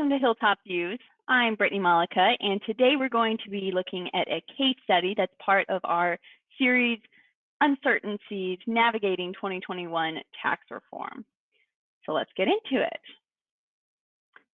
Welcome to Hilltop Views. I'm Brittany Mollica, and today we're going to be looking at a case study that's part of our series, Uncertainties Navigating 2021 Tax Reform. So let's get into it.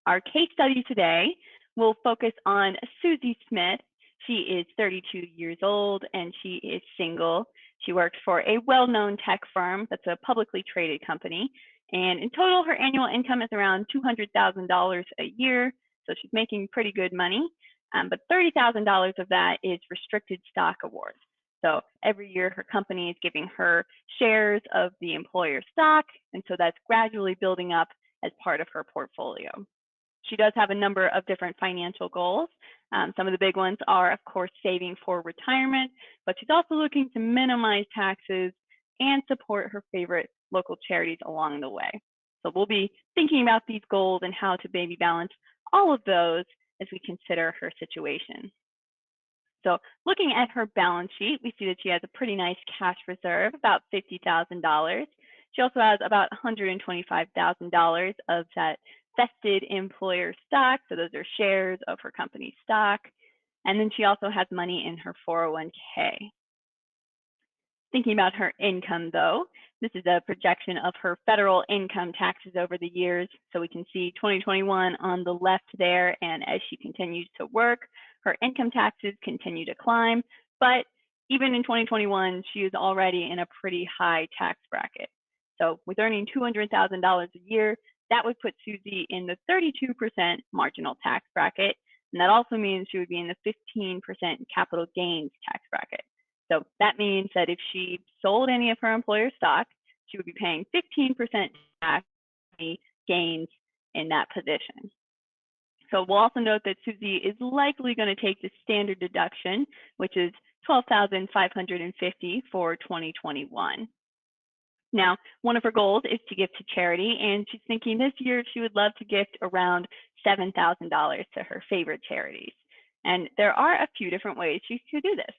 Our case study today will focus on Susie Smith. She is 32 years old and she is single. She works for a well-known tech firm that's a publicly traded company. And in total, her annual income is around $200,000 a year. So she's making pretty good money. But $30,000 of that is restricted stock awards. So every year her company is giving her shares of the employer stock. And so that's gradually building up as part of her portfolio. She does have a number of different financial goals. Some of the big ones are, of course, saving for retirement, but she's also looking to minimize taxes and support her favorite local charities along the way. So we'll be thinking about these goals and how to maybe balance all of those as we consider her situation. So looking at her balance sheet, we see that she has a pretty nice cash reserve, about $50,000. She also has about $125,000 of that vested employer stock. So those are shares of her company's stock. And then she also has money in her 401k. Thinking about her income, though, this is a projection of her federal income taxes over the years. So we can see 2021 on the left there. And as she continues to work, her income taxes continue to climb. But even in 2021, she is already in a pretty high tax bracket. So with earning $200,000 a year, that would put Susie in the 32% marginal tax bracket. And that also means she would be in the 15% capital gains tax bracket. So that means that if she sold any of her employer stock, she would be paying 15% tax gains in that position. So we'll also note that Susie is likely going to take the standard deduction, which is $12,550 for 2021. Now, one of her goals is to give to charity, and she's thinking this year she would love to gift around $7,000 to her favorite charities. And there are a few different ways she could do this.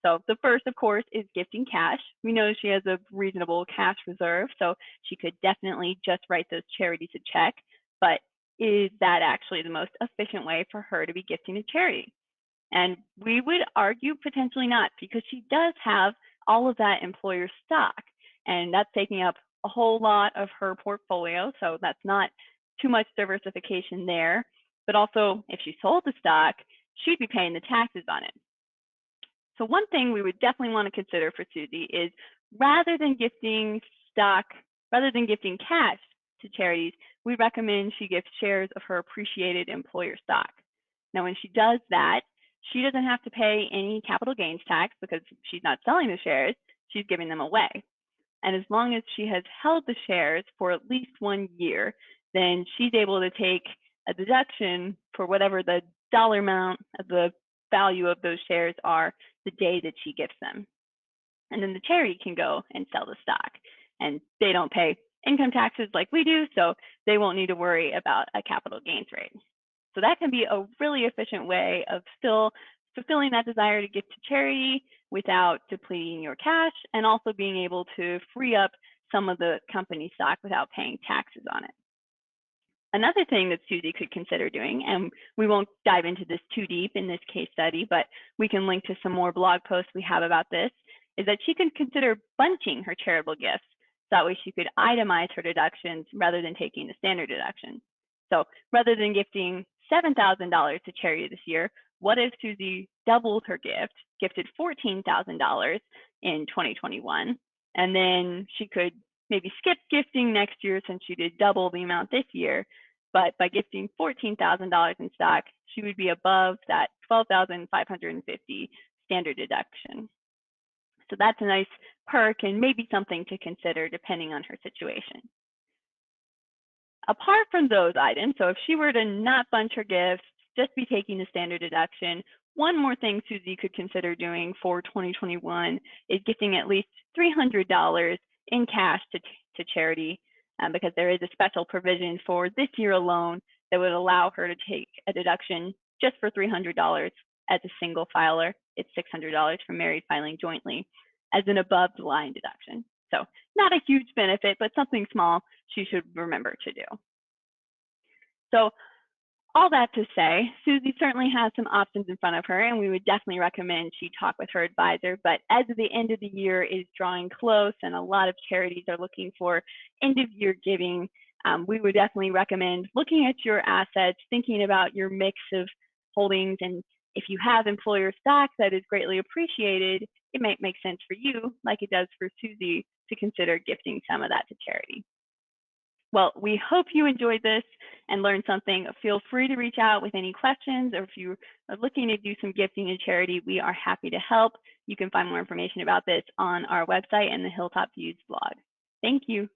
So the first, of course, is gifting cash. We know she has a reasonable cash reserve, so she could definitely just write those charities a check. But is that actually the most efficient way for her to be gifting to charity? And we would argue potentially not, because she does have all of that employer stock. And that's taking up a whole lot of her portfolio. So that's not too much diversification there. But also, if she sold the stock, she'd be paying the taxes on it. So one thing we would definitely want to consider for Susie is rather than gifting cash to charities, we recommend she gifts shares of her appreciated employer stock. Now, when she does that, she doesn't have to pay any capital gains tax because she's not selling the shares, she's giving them away. And as long as she has held the shares for at least 1 year, then she's able to take a deduction for whatever the dollar amount of the value of those shares are the day that she gifts them. And then the charity can go and sell the stock. And they don't pay income taxes like we do, so they won't need to worry about a capital gains rate. So that can be a really efficient way of still fulfilling that desire to give to charity without depleting your cash, and also being able to free up some of the company stock without paying taxes on it. Another thing that Susie could consider doing, and we won't dive into this too deep in this case study, but we can link to some more blog posts we have about this, is that she can consider bunching her charitable gifts. So that way she could itemize her deductions rather than taking the standard deduction. So rather than gifting $7,000 to charity this year, what if Susie doubled her gift, gifted $14,000 in 2021, and then she could maybe skip gifting next year since she did double the amount this year, but by gifting $14,000 in stock, she would be above that $12,550 standard deduction. So that's a nice perk and maybe something to consider depending on her situation. Apart from those items, so if she were to not bunch her gifts, just be taking the standard deduction, one more thing Susie could consider doing for 2021 is gifting at least $300 in cash to charity, because there is a special provision for this year alone that would allow her to take a deduction just for $300 as a single filer. It's $600 for married filing jointly as an above the line deduction. So not a huge benefit, but something small she should remember to do. So All that to say, Susie certainly has some options in front of her, and we would definitely recommend she talk with her advisor. But as the end of the year is drawing close and a lot of charities are looking for end of year giving, we would definitely recommend looking at your assets, thinking about your mix of holdings. And if you have employer stock that is greatly appreciated, it might make sense for you, like it does for Susie, to consider gifting some of that to charity. Well, we hope you enjoyed this and learned something. Feel free to reach out with any questions, or if you are looking to do some gifting to charity, we are happy to help. You can find more information about this on our website and the Hilltop Views blog. Thank you.